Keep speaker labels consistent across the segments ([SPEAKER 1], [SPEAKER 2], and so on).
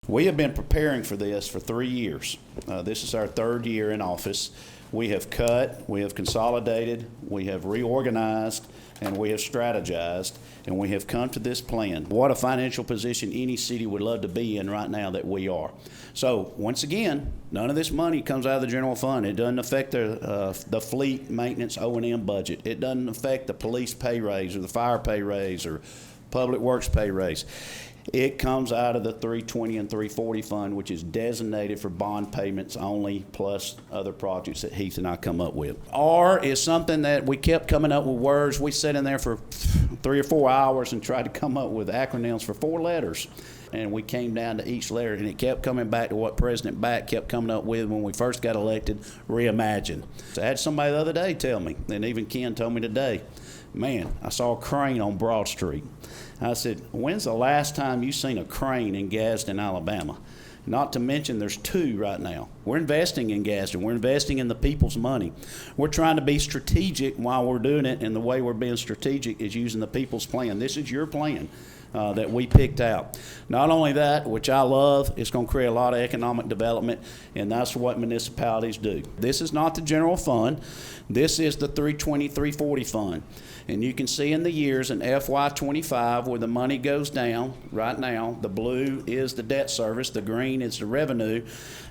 [SPEAKER 1] We have been preparing for this for 3 years. This is our third year in office. We have cut, we have consolidated, we have reorganized, and we have strategized, and we have come to this plan. What a financial position any city would love to be in right now that we are. So once again, none of this money comes out of the general fund. It doesn't affect the fleet maintenance O&M budget. It doesn't affect the police pay raise or the fire pay raise or public works pay raise. It comes out of the 320 and 340 fund, which is designated for bond payments only, plus other projects that Heath and I come up with. R is something that we kept coming up with words. We sat in there for 3 or 4 hours and tried to come up with acronyms for 4 letters. And we came down to each letter, and it kept coming back to what President Back kept coming up with when we first got elected, Reimagine. So I had somebody the other day tell me, and even Ken told me today, man, I saw a crane on Broad Street. I said, when's the last time you seen a crane in Gadsden, Alabama? Not to mention there's 2 right now. We're investing in Gaston. We're investing in the people's money. We're trying to be strategic while we're doing it, and the way we're being strategic is using the people's plan. This is your plan that we picked out. Not only that, which I love, it's going to create a lot of economic development, and that's what municipalities do. This is not the general fund. This is the 320, 340 fund. And you can see in the years in FY25 where the money goes down right now, the blue is the debt service, the green is the revenue.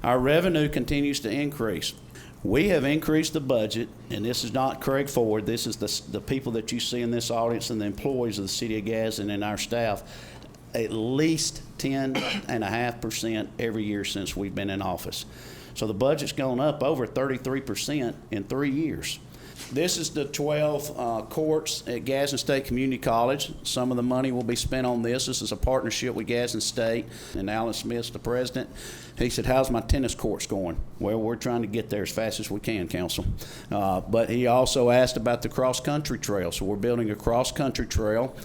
[SPEAKER 1] Our revenue continues to increase. We have increased the budget, and this is not Craig Ford, this is the people that you see in this audience and the employees of the city of Gazin and our staff, at least 10.5% every year since we've been in office. So the budget's gone up over 33% in 3 years. This is the 12 courts at Gazin State Community College. Some of the money will be spent on this. This is a partnership with Gazin State, and Alan Smith's the president. He said, how's my tennis courts going? Well, we're trying to get there as fast as we can, Council. But he also asked about the cross-country trail. So we're building a cross-country trail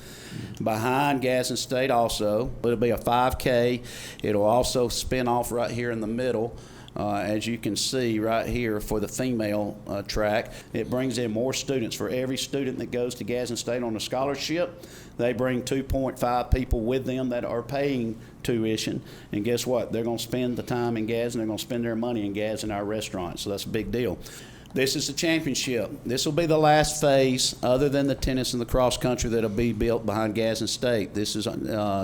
[SPEAKER 1] behind Gazin State also. It'll be a 5K. It'll also spin off right here in the middle. As you can see right here for the female track. It brings in more students. For every student that goes to Gazin State on a scholarship, they bring 2.5 people with them that are paying tuition. And guess what? They're going to spend the time in Gazin. They're going to spend their money in Gazin, our restaurant. So that's a big deal. This is the championship. This will be the last phase, other than the tennis and the cross country, that'll be built behind Gazin State. This is a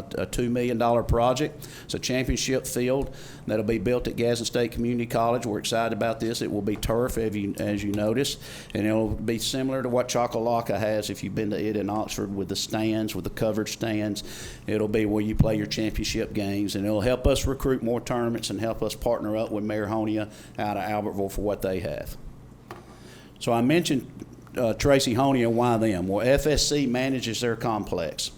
[SPEAKER 1] $2 million project. It's a championship field that'll be built at Gazin State Community College. We're excited about this. It will be turf, as you notice, and it'll be similar to what Chocolaca has if you've been to it in Oxford, with the stands, with the covered stands. It'll be where you play your championship games, and it'll help us recruit more tournaments and help us partner up with Mayor Honia out of Albertville for what they have. So I mentioned Tracy Honia, why them? Well, FSC manages their complex.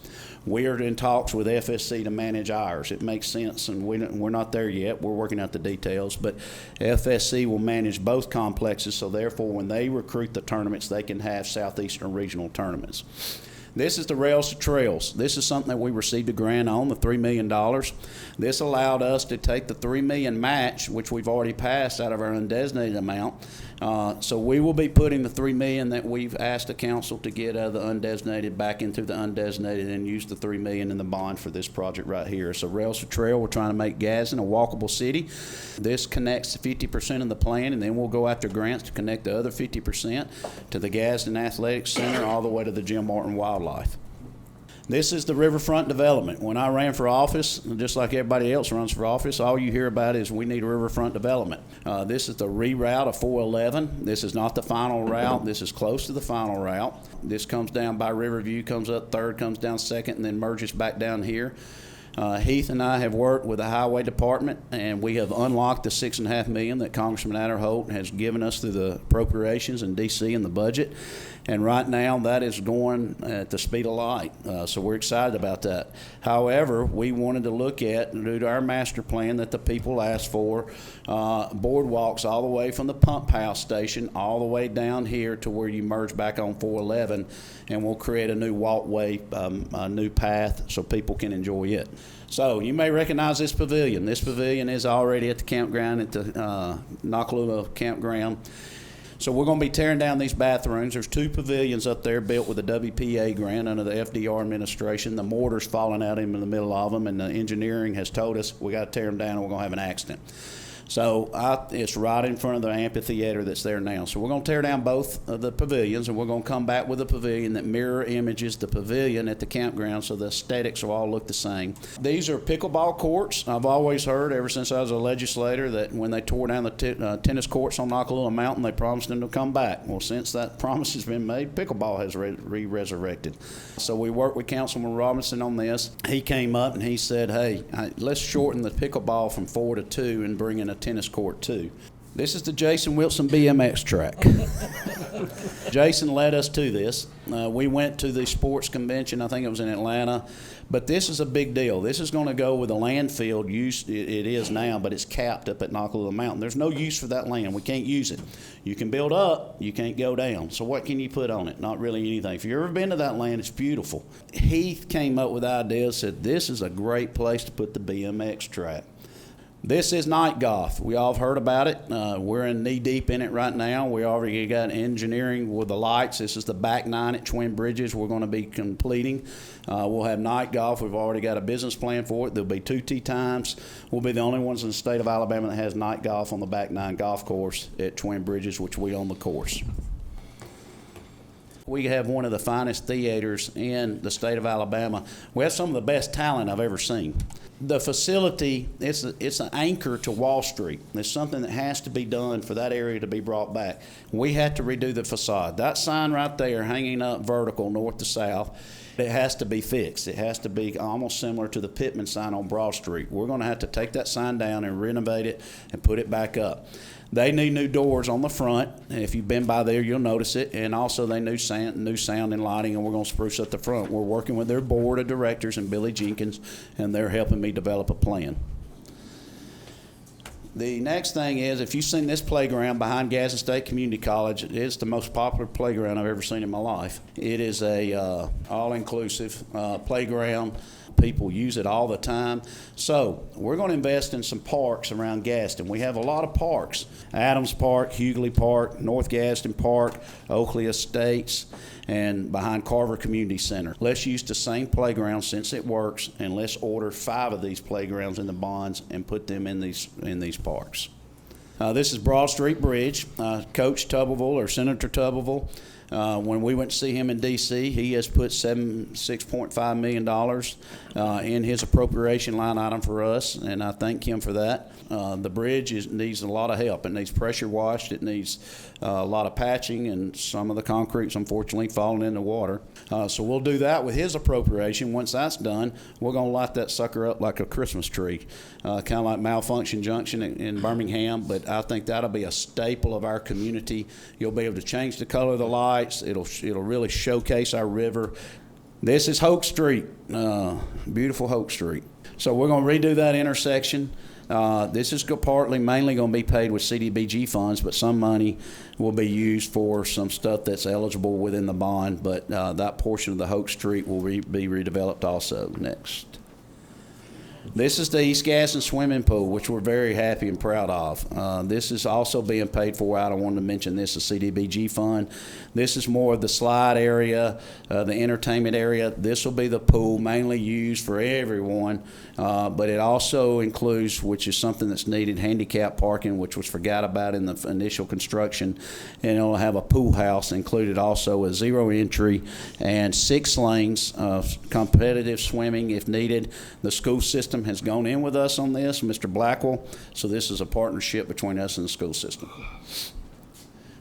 [SPEAKER 1] We are in talks with FSC to manage ours. It makes sense, and we're not there yet. We're working out the details, but FSC will manage both complexes, so therefore when they recruit the tournaments, they can have Southeastern Regional tournaments. This is the Rails to Trails. This is something that we received a grant on, the $3 million. This allowed us to take the $3 million match, which we've already passed out of our undesignated amount. So we will be putting the $3 million that we've asked the council to get out of the undesignated back into the undesignated and use the $3 million in the bond for this project right here. So Rails to Trail, we're trying to make Gazin a walkable city. This connects 50% of the plan, and then we'll go after grants to connect the other 50% to the Gadsden Athletic Center all the way to the Jim Martin Wildlife. This is the Riverfront Development. When I ran for office, just like everybody else runs for office, all you hear about is we need a Riverfront Development. This is the reroute of 411. This is not the final route. This is close to the final route. This comes down by Riverview, comes up third, comes down second, and then merges back down here. Heath and I have worked with the Highway Department, and we have unlocked the $6.5 million that Congressman Adderholt has given us through the appropriations in D.C. and the budget. And right now, that is going at the speed of light, so we're excited about that. However, we wanted to look at, due to our master plan that the people asked for, boardwalks all the way from the pump house station all the way down here to where you merge back on 411, and we'll create a new walkway, a new path so people can enjoy it. So you may recognize this pavilion. This pavilion is already at the campground, at the Nakalula campground. So we're going to be tearing down these bathrooms. There's 2 pavilions up there built with a WPA grant under the FDR administration. The mortar's falling out in the middle of them, and the engineering has told us we got to tear them down or we're going to have an accident. So it's right in front of the amphitheater that's there now. So we're going to tear down both of the pavilions, and we're going to come back with a pavilion that mirror images the pavilion at the campground, so the aesthetics will all look the same. These are pickleball courts. I've always heard, ever since I was a legislator, that when they tore down the tennis courts on Nakalula Mountain, they promised them to come back. Well, since that promise has been made, pickleball has re-resurrected. So we worked with Councilman Robinson on this. He came up and he said, hey, let's shorten the pickleball from 4 to 2 and bring in a tennis court too. This is the Jason Wilson BMX Track. Jason led us to this. We went to the sports convention, I think it was in Atlanta, but this is a big deal. This is going to go with the landfill use. It is now, but it's capped up at Nakalula Mountain. There's no use for that land. We can't use it. You can build up, you can't go down. So what can you put on it? Not really anything. If you've ever been to that land, it's beautiful. He came up with ideas, said this is a great place to put the BMX track. This is night golf. We all have heard about it. We're in knee deep in it right now. We already got engineering with the lights. This is the back 9 at Twin Bridges we're going to be completing. We'll have night golf. We've already got a business plan for it. There'll be 2 tee times. We'll be the only ones in the state of Alabama that has night golf on the back 9 golf course at Twin Bridges, which we own the course. We have one of the finest theaters in the state of Alabama. We have some of the best talent I've ever seen. The facility, it's an anchor to Wall Street. There's something that has to be done for that area to be brought back. We had to redo the facade. That sign right there hanging up vertical north to south, it has to be fixed. It has to be almost similar to the Pittman sign on Broad Street. We're going to have to take that sign down and renovate it and put it back up. They need new doors on the front. If you've been by there, you'll notice it. And also they new sound and lighting, and we're going to spruce up the front. We're working with their board of directors and Billy Jenkins, and they're helping me develop a plan. The next thing is, if you've seen this playground behind Gadsden State Community College, it's the most popular playground I've ever seen in my life. It is a all-inclusive playground. People use it all the time. So we're going to invest in some parks around Gaston. We have a lot of parks. Adams Park, Hughley Park, North Gaston Park, Oakley Estates, and behind Carver Community Center. Let's use the same playground since it works, and let's order 5 of these playgrounds in the bonds and put them in these parks. This is Broad Street Bridge. Coach Tuberville, or Senator Tuberville, when we went to see him in D.C., he has put $6.5 million in his appropriation line item for us, and I thank him for that. The bridge needs a lot of help. It needs pressure washed. It needs a lot of patching, and some of the concrete's unfortunately falling in the water. So we'll do that with his appropriation. Once that's done, we're going to light that sucker up like a Christmas tree, kind of like Malfunction Junction in Birmingham, but I think that'll be a staple of our community. You'll be able to change the color of the lights. It'll really showcase our river. This is Hoke Street, beautiful Hoke Street. So we're going to redo that intersection. This is mainly going to be paid with CDBG funds, but some money will be used for some stuff that's eligible within the bond, but that portion of the Hoke Street will be redeveloped also. Next. This is the East Gaston swimming pool, which we're very happy and proud of. This is also being paid for out. I wanted to mention this, the CDBG fund. This is more of the slide area, the entertainment area. This will be the pool mainly used for everyone, but it also includes, which is something that's needed, handicap parking, which was forgot about in the initial construction, and it'll have a pool house included also with 0 entry and 6 lanes of competitive swimming if needed. The school system has gone in with us on this, Mr. Blackwell, so this is a partnership between us and the school system.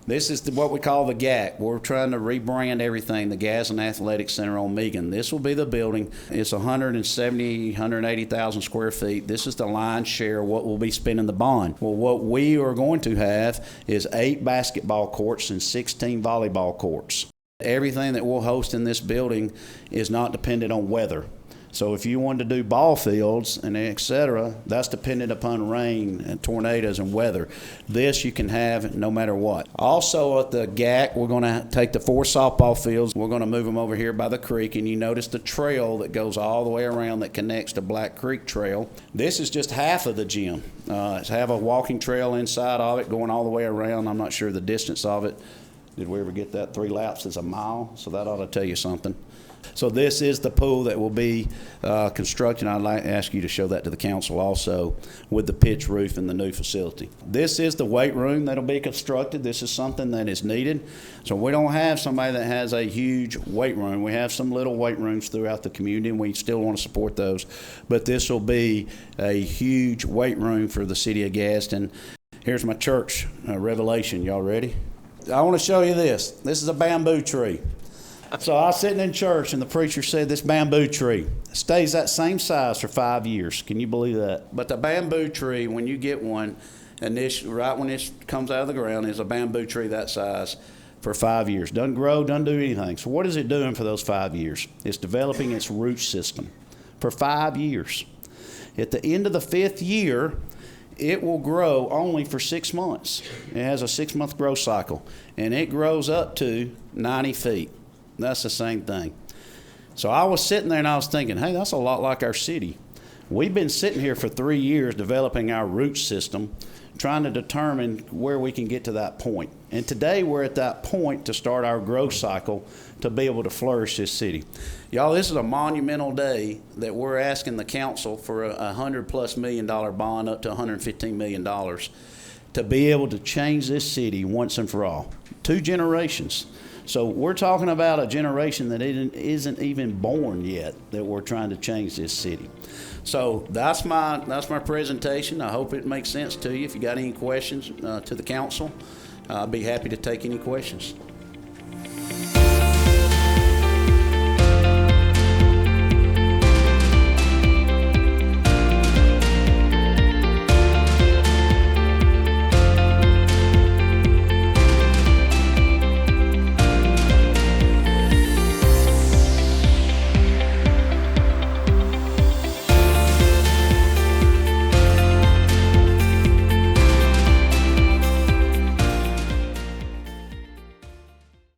[SPEAKER 1] This is what we call the GAC. We're trying to rebrand everything, the Gazin Athletic Center on Megan. This will be the building. It's 180,000 square feet. This is the lion's share of what we'll be spending the bond. Well, what we are going to have is 8 basketball courts and 16 volleyball courts. Everything that we'll host in this building is not dependent on weather. So if you wanted to do ball fields and et cetera, that's dependent upon rain and tornadoes and weather. This you can have no matter what. Also at the GAC, we're going to take the 4 softball fields. We're going to move them over here by the creek, and you notice the trail that goes all the way around that connects to Black Creek Trail. This is just half of the gym. It's have a walking trail inside of it going all the way around. I'm not sure the distance of it. Did we ever get that? 3 laps is a mile, so that ought to tell you something. So this is the pool that will be constructed. I'd like to ask you to show that to the council also with the pitch roof and the new facility. This is the weight room that will be constructed. This is something that is needed. So we don't have somebody that has a huge weight room. We have some little weight rooms throughout the community, and we still want to support those. But this will be a huge weight room for the city of Gadsden. Here's my church revelation. Y'all ready? I want to show you this. This is a bamboo tree. So I was sitting in church, and the preacher said this bamboo tree stays that same size for 5 years. Can you believe that? But the bamboo tree, when you get one, right when it comes out of the ground, is a bamboo tree that size for 5 years. Doesn't grow, doesn't do anything. So what is it doing for those 5 years? It's developing its root system for 5 years. At the end of the 5th year, it will grow only for 6 months. It has a 6-month growth cycle, and it grows up to 90 feet. That's the same thing. So I was sitting there and I was thinking, hey, that's a lot like our city. We've been sitting here for 3 years developing our root system, trying to determine where we can get to that point. And today we're at that point to start our growth cycle to be able to flourish this city. Y'all, this is a monumental day that we're asking the council for a $100+ million bond up to $115 million to be able to change this city once and for all. 2 generations. So we're talking about a generation that isn't even born yet that we're trying to change this city. So that's my presentation. I hope it makes sense to you. If you got any questions to the council, I'll be happy to take any questions.